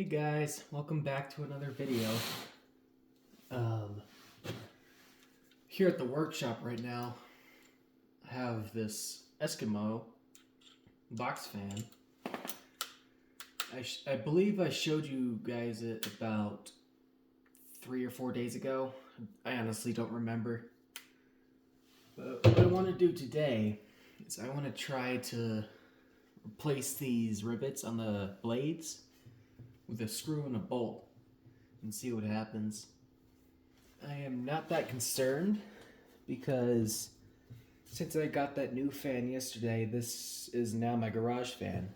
Hey guys, welcome back to another video. Here at the workshop right now, I have this Eskimo box fan. I believe I showed you guys it about 3 or 4 days ago. I honestly don't remember. But what I want to do today is I want to try to replace these rivets on the blades with a screw and a bolt and see what happens. I am not that concerned because since I got that new fan yesterday, this is now my garage fan.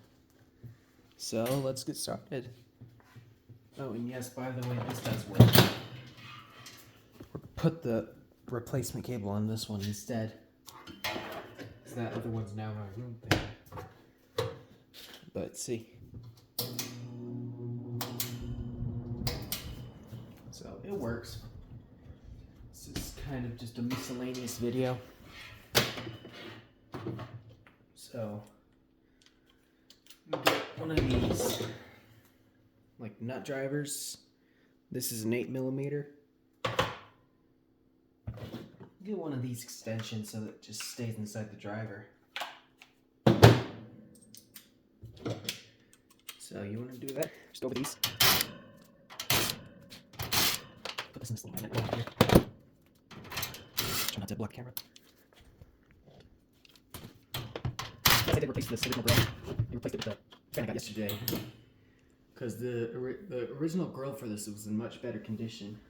So let's get started. Oh, and yes, by the way, this does work. Put the replacement cable on this one instead, because that other one's now my room fan. But see. So it works. This is kind of just a miscellaneous video. So get one of these like nut drivers. This is an 8mm. Get one of these extensions so that it just stays inside the driver. So you want to do that? Just over these. Put this in this little magnet right here. Try not to block the camera. I did replace this original grill. I replaced it with the fan I got yesterday. Because the original grill for this was in much better condition.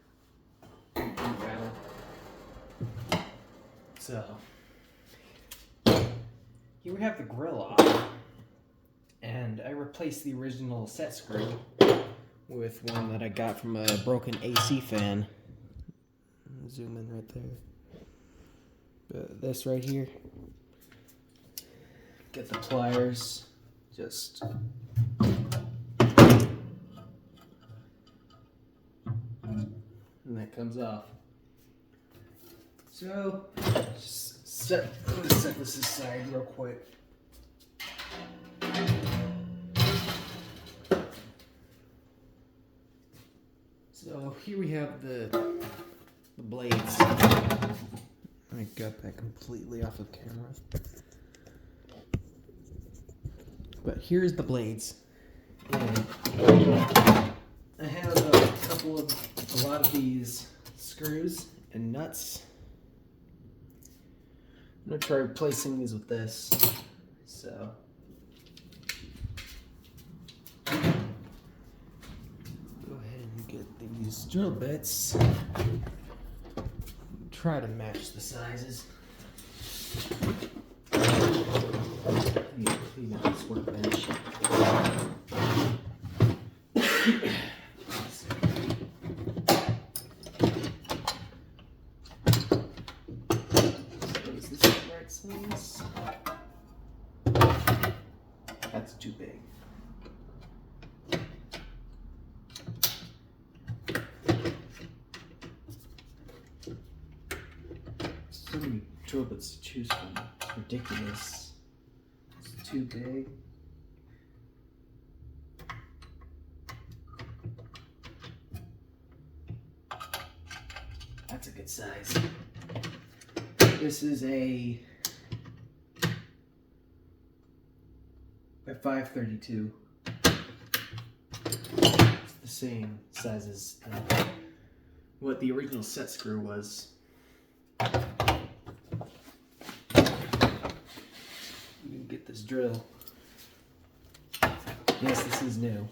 So, here we have the grill off. And I replaced the original set screw with one that I got from a broken AC fan. Zoom in right there. But this right here. Get the pliers. Just and that comes off. So just set this aside real quick. So here we have the blades. I got that completely off of camera. But here's the blades. And I have a lot of these screws and nuts. I'm gonna try replacing these with this. So these drill bits, try to match the sizes. Need to clean out this workbench. Is this the right size? That's too big. So many drill bits to choose from. It's ridiculous. It's too big. That's a good size. This is a 532. It's the same size as what the original set screw was. You can get this drill. Yes, this is new.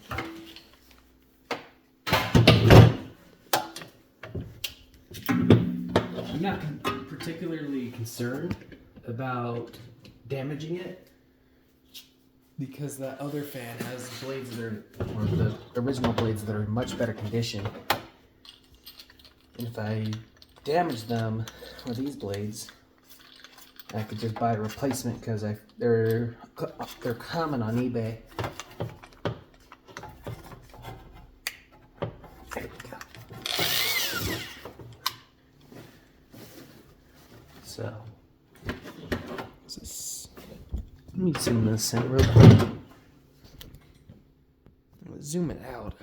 I'm not particularly concerned about damaging it because that other fan has blades that are, or the original blades that are in much better condition. And if I damage them with these blades, I could just buy a replacement because they're common on eBay. There we go. So, let me zoom this in real quick. Zoom it out.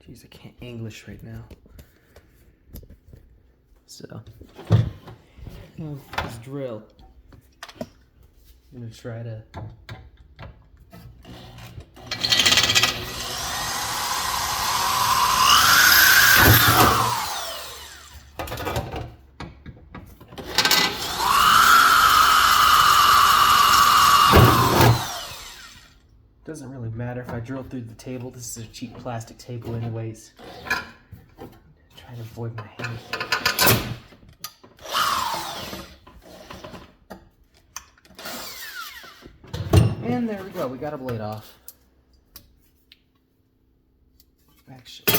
Jeez, I can't English right now. So, this drill. I'm gonna try to doesn't really matter if I drill through the table. This is a cheap plastic table anyways. Trying to avoid my hand. And there we go, we got a blade off. Actually.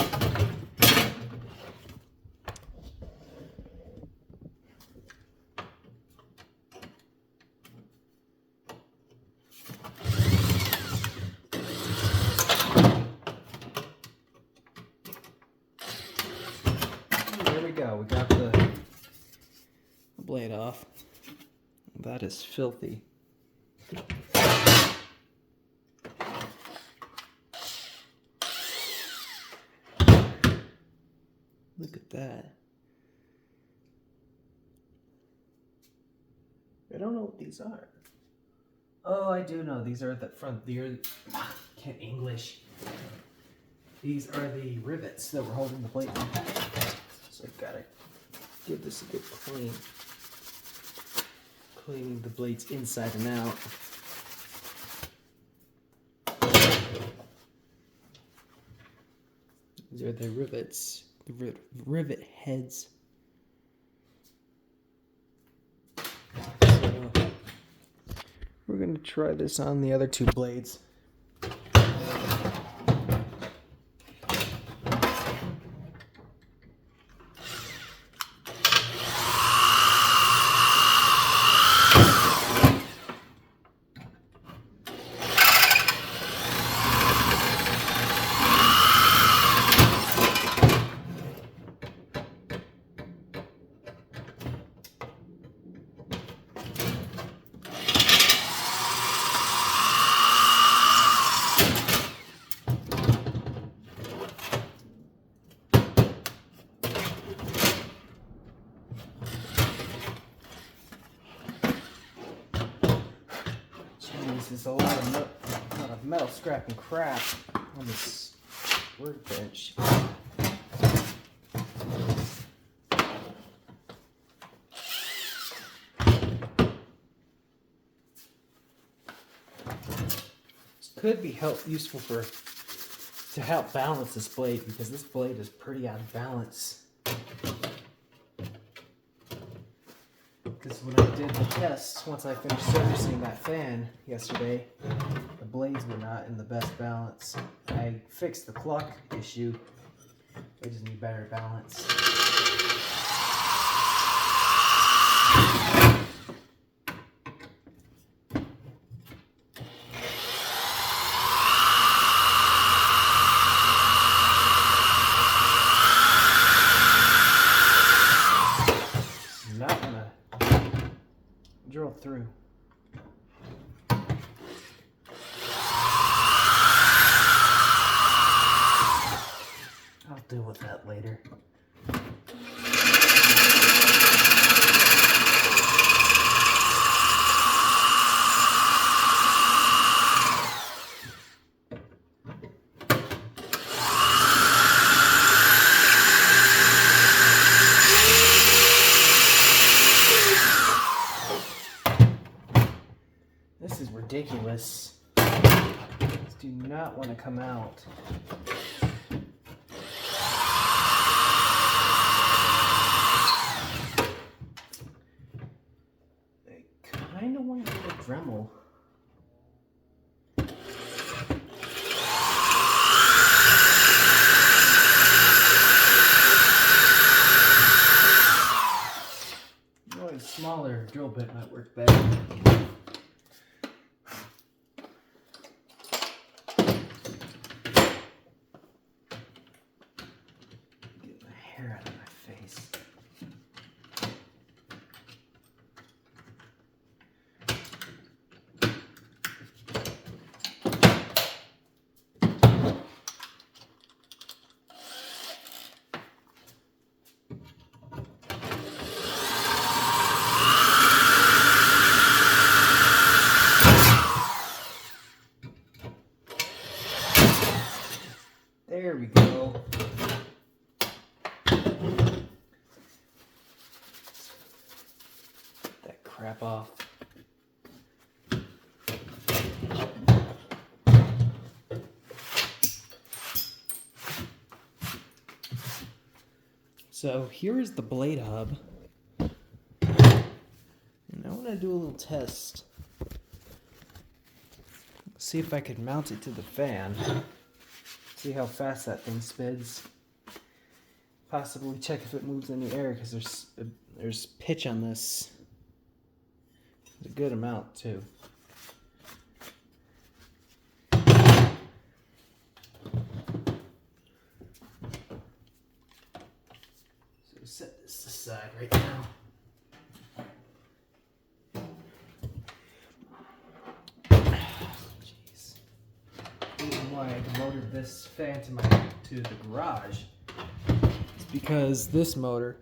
There we go, we got the blade off. That is filthy. Look at that. I don't know what these are. Oh, I do know. These are at the front. Can't English. These are the rivets that were holding the plate. So I've got to give this a good clean. Cleaning the blades inside and out. These are the rivets. The rivet heads. So we're going to try this on the other two blades. This is a lot of metal scrap and crap on this workbench. This could be useful to help balance this blade, because this blade is pretty out of balance. Because when I did the tests, once I finished servicing that fan yesterday, the blades were not in the best balance. I fixed the clock issue. They just need better balance. Not gonna drill through. I'll deal with that later. This is ridiculous. These do not want to come out. They kind of want to do a Dremel. A smaller drill bit might work better. Get my hair out of my face. There we go. Get that crap off. So here is the blade hub. And I want to do a little test. See if I could mount it to the fan. See how fast that thing spins. Possibly check if it moves in the air, because there's pitch on this. There's a good amount too. So set this aside right now. Jeez. The reason why I motored this fan to the garage is because this motor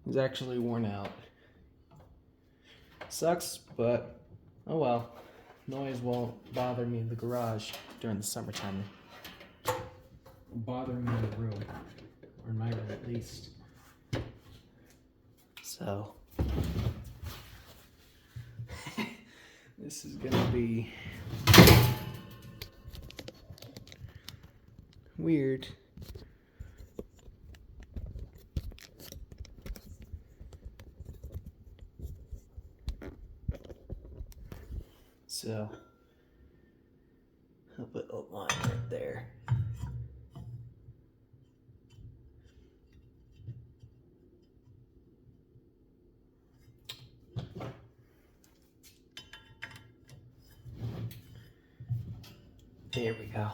is actually worn out. Sucks, but oh well. Noise won't bother me in the garage during the summertime. It'll bother me in the room, or in my room at least. So this is gonna be weird. So I'll put a line right there. There we go.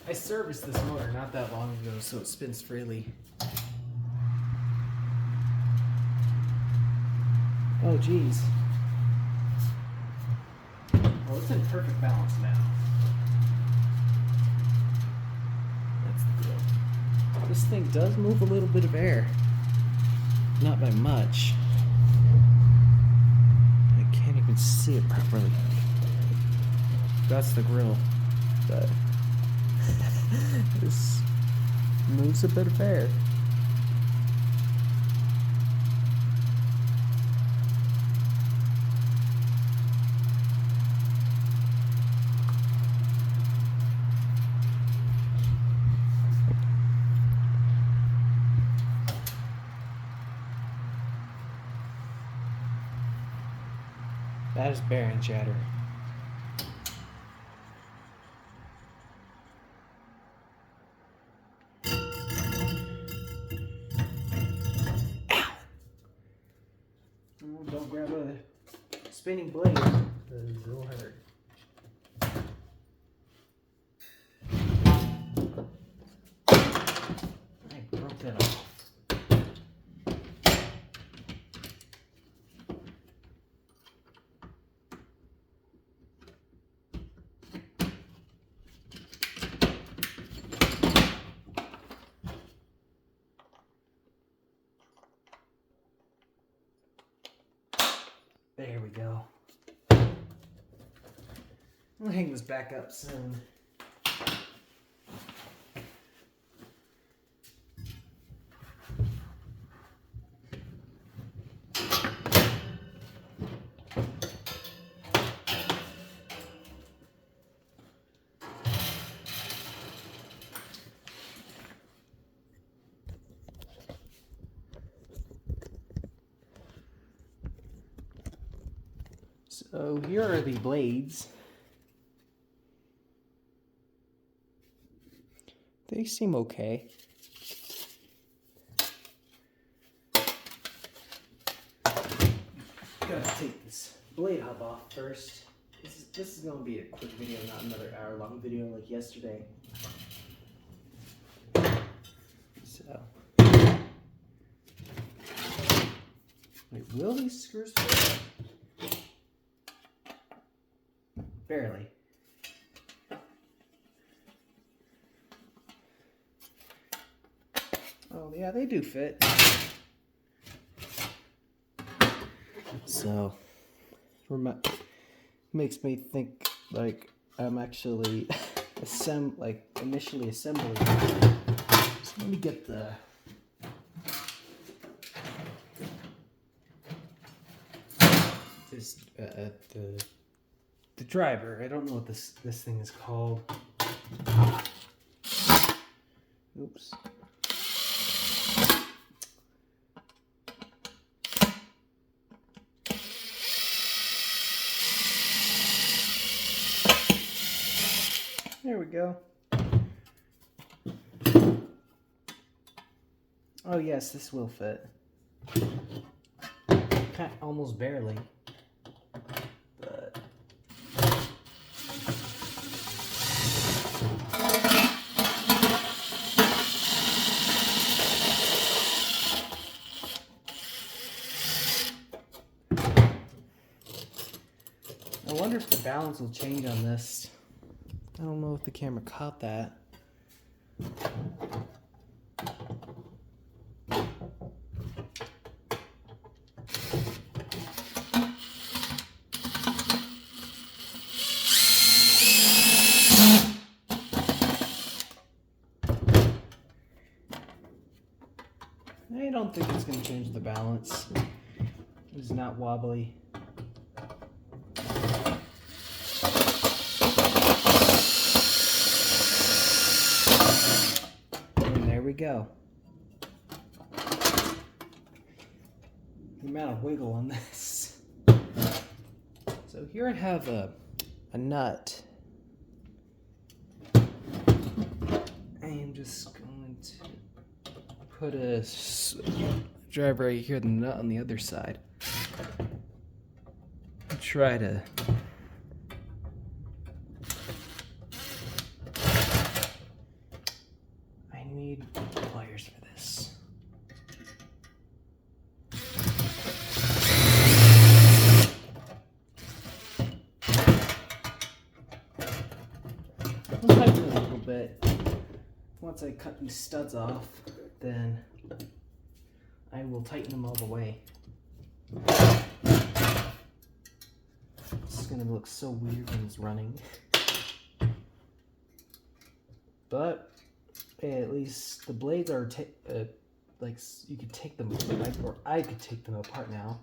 I serviced this motor not that long ago, so it spins freely. Oh geez. Well, it's in perfect balance now. That's the deal. This thing does move a little bit of air. Not by much. I can't even see it properly. That's the grill. But this moves a bit of air. That is bearing chatter. Ow! Oh, don't grab a spinning blade, because it'll hurt. I broke that off. There we go. I'll hang this back up soon. So here are the blades. They seem okay. Gotta take this blade hub off first. This is gonna be a quick video, not another hour-long video like yesterday. So, wait, will these screws fit? Barely. Oh yeah, they do fit. So makes me think like I'm actually initially assembling. So let me get the driver. I don't know what this thing is called. Oops. There we go. Oh yes, this will fit. Almost barely. But I wonder if the balance will change on this. I don't know if the camera caught that. I don't think it's going to change the balance. It's not wobbly. And there we go. The amount of wiggle on this. So here I have a nut. I am just going to put a driver right here, the nut on the other side. Try to I need pliers for this. I'll tighten it a little bit. Once I cut these studs off, then I will tighten them all the way. This is going to look so weird when it's running. But at least the blades are like you could take them, or I could take them apart now.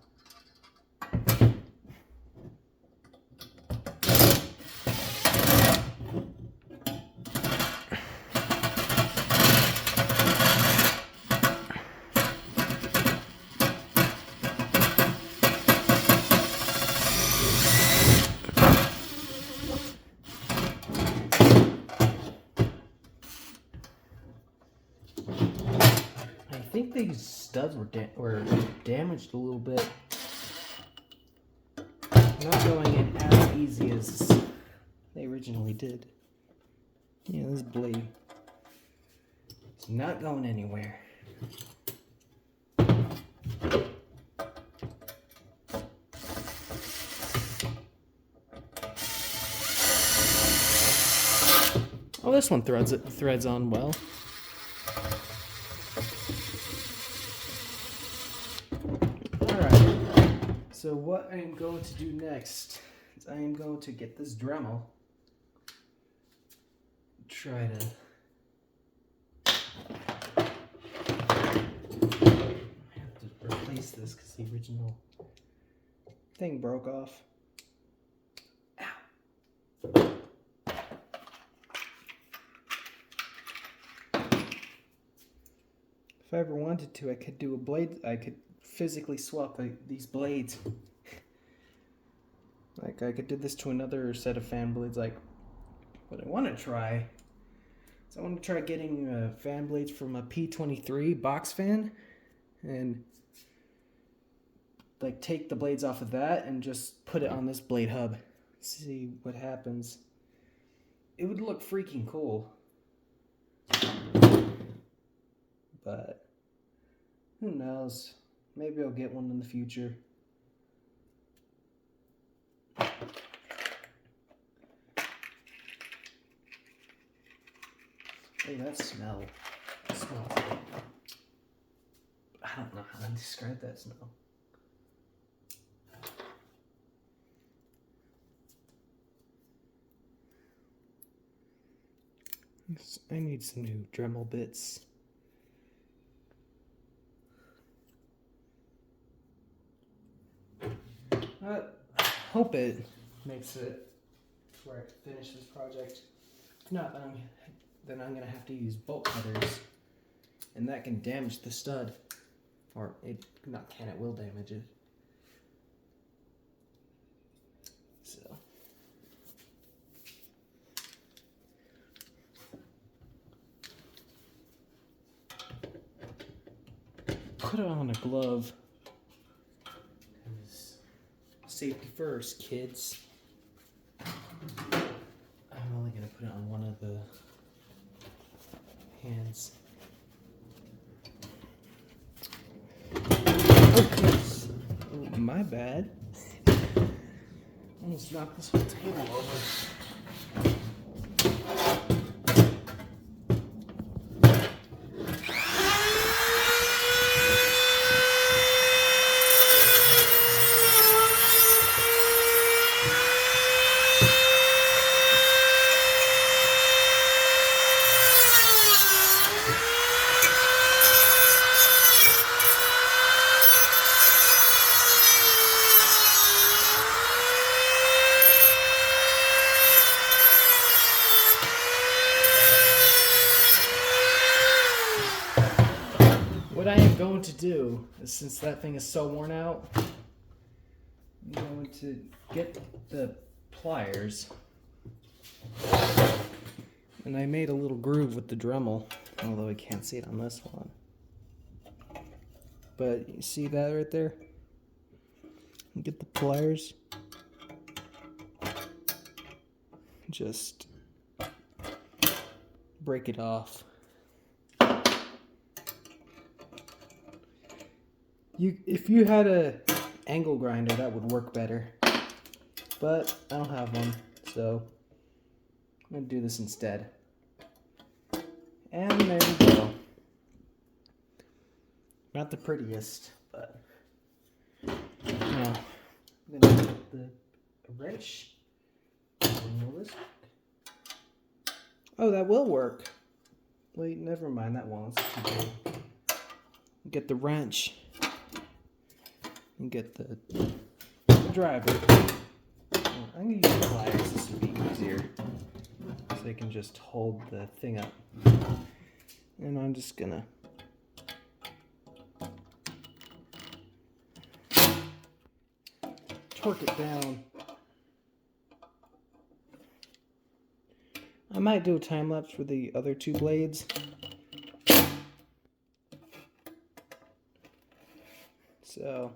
I think these studs were damaged a little bit. Not going in as easy as they originally did. Yeah, this blade is not going anywhere. Oh, this one threads on well. So what I am going to do next is I am going to get this Dremel, try to, I have to replace this because the original thing broke off. Ow. If I ever wanted to, I could do a blade, I could physically swap these blades. Like I could do this to another set of fan blades. Like what I want to try is I want to try getting fan blades from a P23 box fan and like take the blades off of that and just put it on this blade hub. See what happens. It would look freaking cool. But who knows? Maybe I'll get one in the future. Hey, that smell. It smells like, I don't know how to describe that smell. I need some new Dremel bits. I hope it makes it to where I can finish this project. If not, then I'm gonna have to use bolt cutters, and that can damage the stud, or it will damage it. So. Put on a glove. Safety first, kids. I'm only gonna put it on one of the hands. Oh, my bad. Almost knocked this whole table over. What I am going to do is, since that thing is so worn out, I'm going to get the pliers, and I made a little groove with the Dremel, although I can't see it on this one. But you see that right there? Get the pliers, just break it off. If you had a angle grinder, that would work better, but I don't have one, so I'm gonna do this instead. And there we go. Not the prettiest, but now I'm gonna get the wrench. Oh, that will work. Wait, never mind, that won't. It's too big. Get the wrench. And get the driver. I'm going to use pliers, this will be easier. So I can just hold the thing up. And I'm just going to torque it down. I might do a time lapse for the other two blades. So.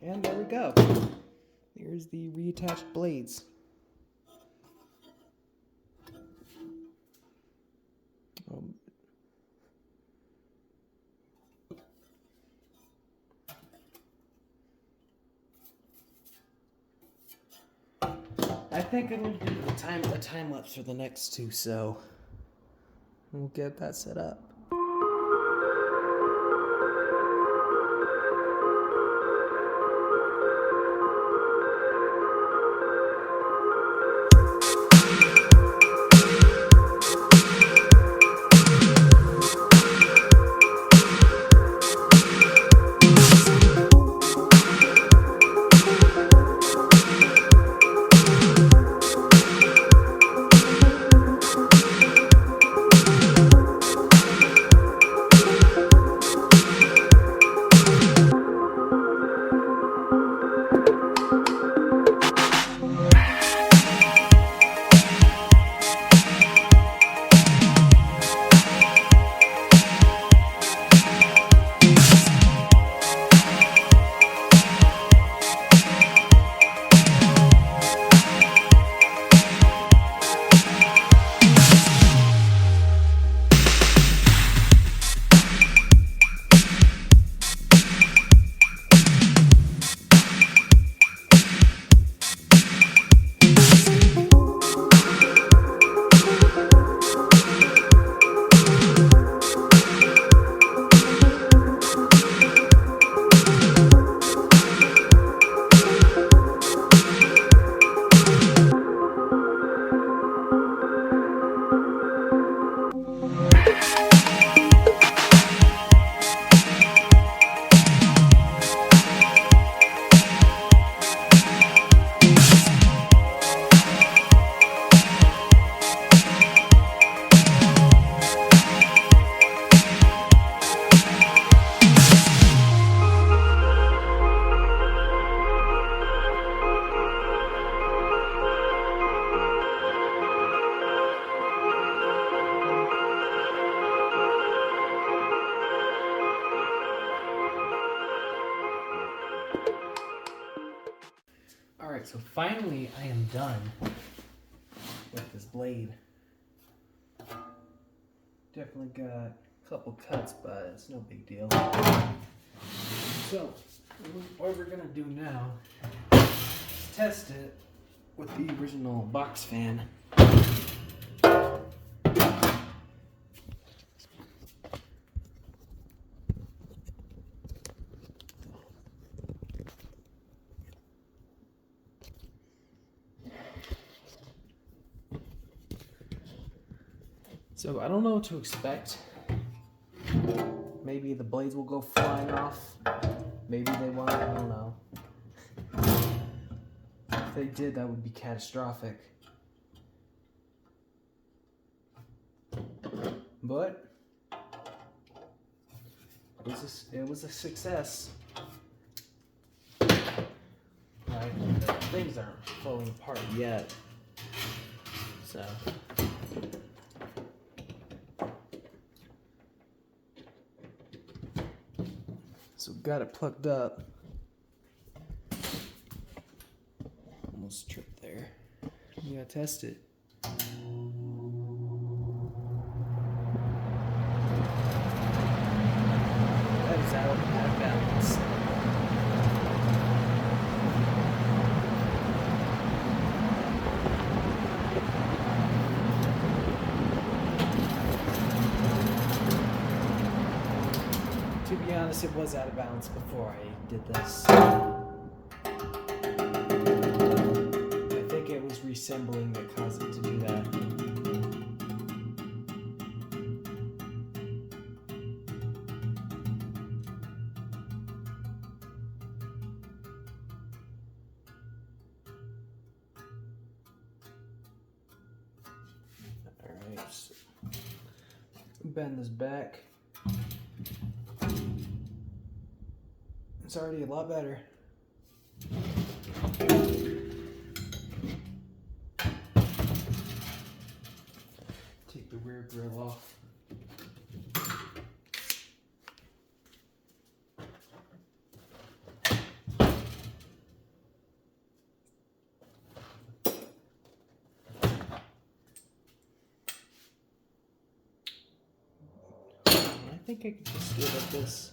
And there we go. Here's the reattached blades. I think I'm going to do a time lapse for the next two, so we'll get that set up. Alright, so finally I am done with this blade. Definitely got a couple cuts, but it's no big deal. So, what we're gonna do now is test it with the original box fan. So I don't know what to expect. Maybe the blades will go flying off. Maybe they won't, I don't know. If they did, that would be catastrophic. But it was a success. Right, things aren't falling apart yet. So got it plugged up. Almost tripped there. We gotta test it. That is out of balance. To be honest, it was out of balance before I did this. I think it was reassembling that caused it to do that. Alright, so bend this back. It's already a lot better. Take the rear grill off. I think I can just do it like this.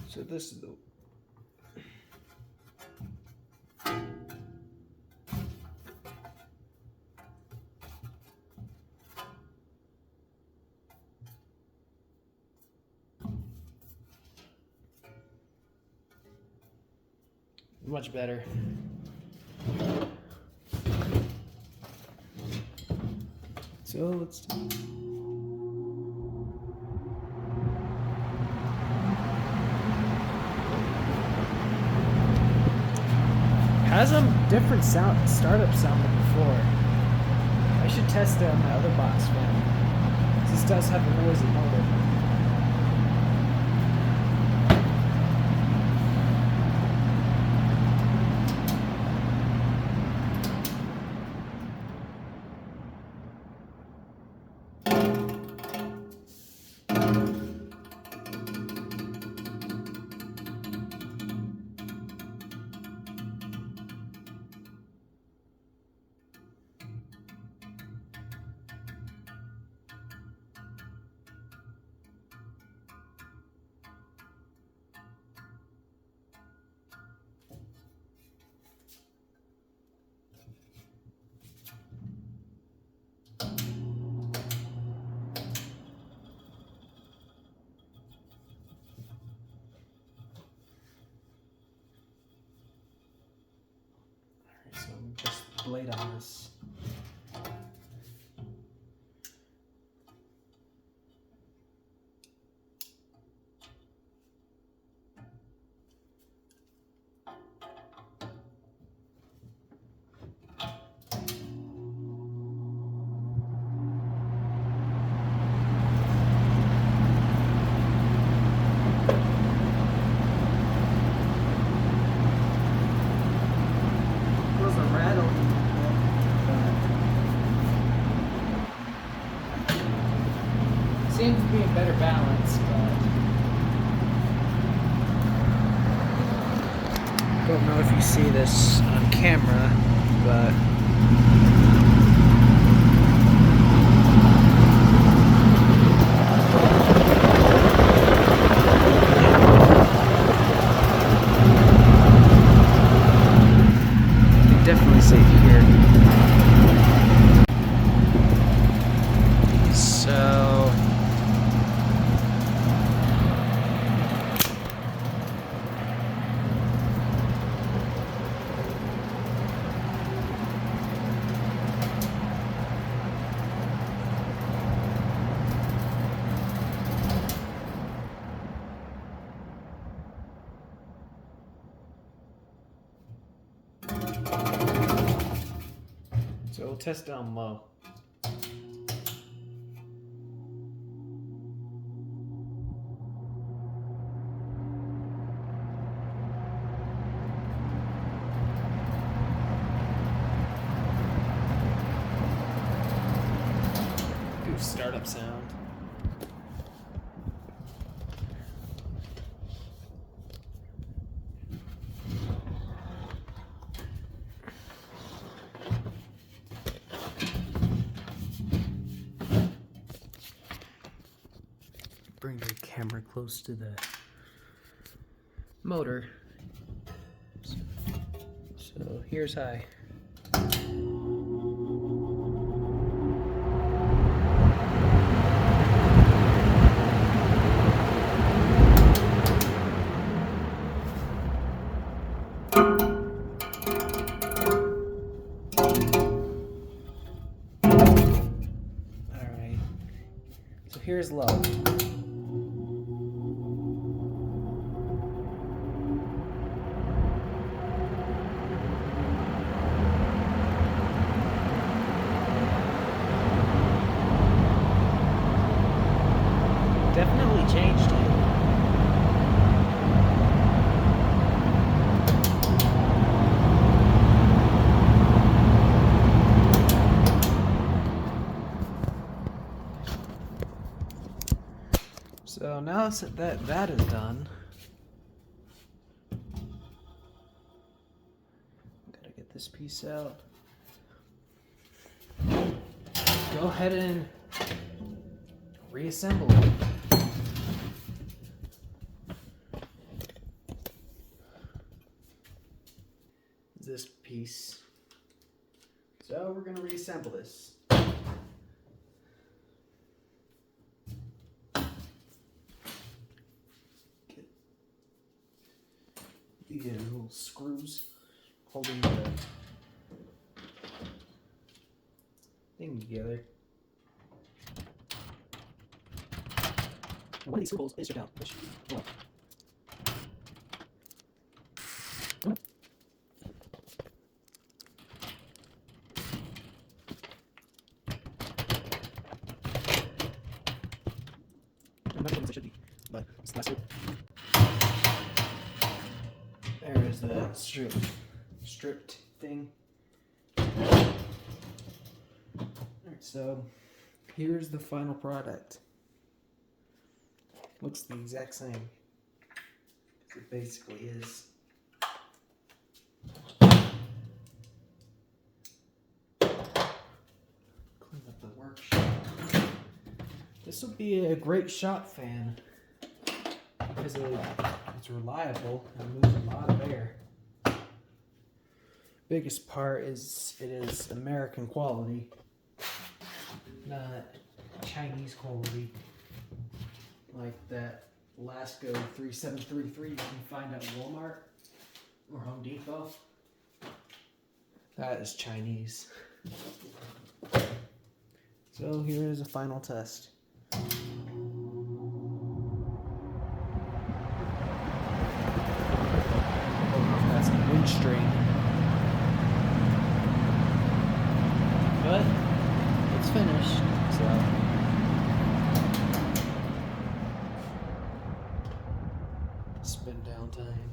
So this is the much better. So let's do has a different startup sound than before. I should test it on the other box fan. This does have a noisy motor. Just blade on this. Don't know if you see this on camera, but you can definitely see it here. So we'll test it on low. Do startup sound. Bring the camera close to the motor. So here's high. Alright. So here's low. Definitely changed it. So now that is done, gotta get this piece out. Go ahead and reassemble it. This piece. So we're gonna reassemble this. Get the little screws holding the thing together. One of these screw holes is stripped out, which well. I'm not sure it should be, but it's not so. There's the stripped thing. Alright, so here's the final product. Looks the exact same. It basically is. Clean up the workshop. This will be a great shop fan because it's reliable and moves a lot of air. Biggest part is it is American quality, not Chinese quality like that Lasco 3733 you can find at Walmart or Home Depot. That is Chinese. So here is a final test. I don't know if that's a wind strain, but it's finished, so spin down time.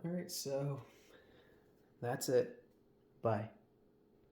All right, so that's it. Bye.